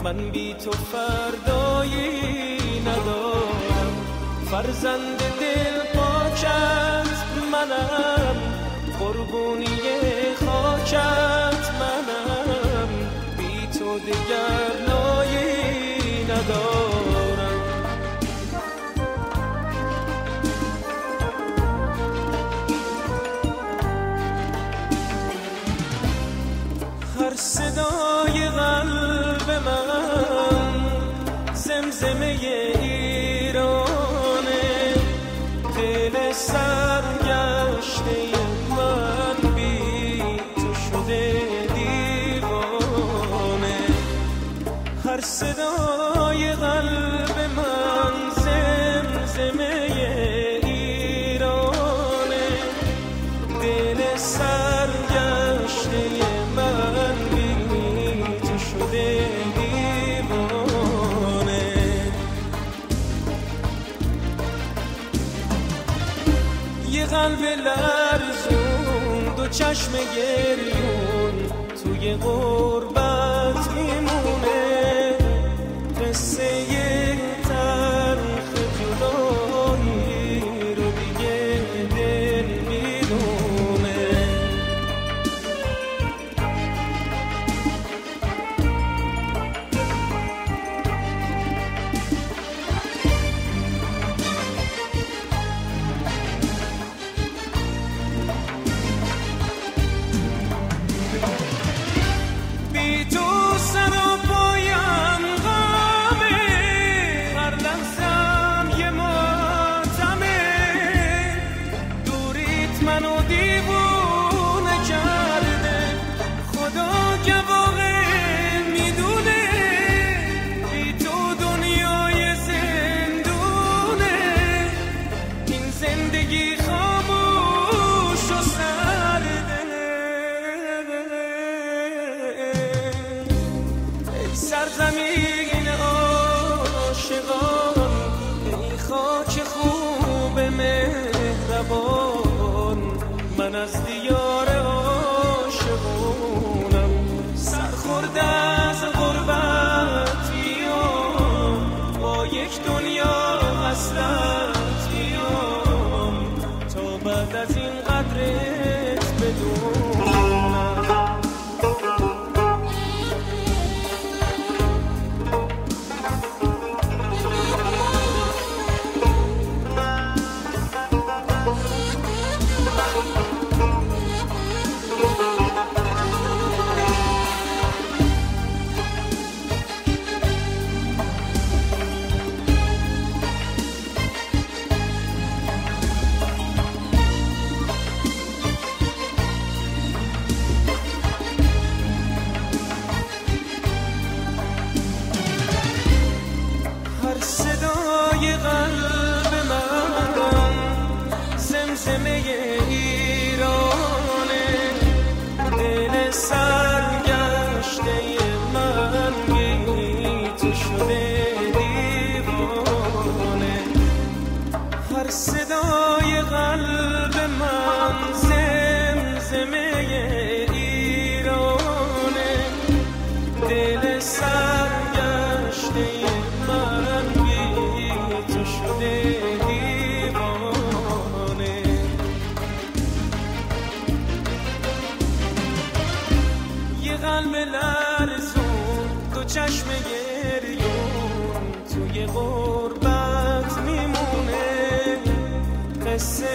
من بی تو فردایی ندارم. فرزند دل پاکت منم، قربونی خاکت منم، بی تو دیگر نایی ندارم. هر صدای قلب من زمزمه ایرانه، دل سرگشته من بی تو شده دیوانه. هر صدای قلب من زمزمه ایرانه، دل سرگشته من بی تو شده دیوانه. یه قلب لرزون، دو چشم گریون، توی غربت میمونه. قصه تلخ جدایی رو دیگه دل میدونه. بی تو سر و پایم غمه، هر لحظم یه ماتمه. دوریت منو دیوونه کرده، خدا گواهه میدونه. بی تو دنیای زندونه، این زندگی خاموش و سرده. ای سرزمین عاشقان، ای خاک خوب مهربان، من از دیار عاشقونم. سرخورده از غربت بیام، با یک دنیا حسرت بیام، تا بعد از این قدرت بدونم. هر صدای قلب من زمزمه ایرانه، دل سرگشته من بی تو شده دیوانه. هر صدای قلب من زمزمه ایرانه، دل سرگشته من بی تو شده دیوانه. یه قلب لرزون، دو چشم گریون، توی غربت میمونه. قصه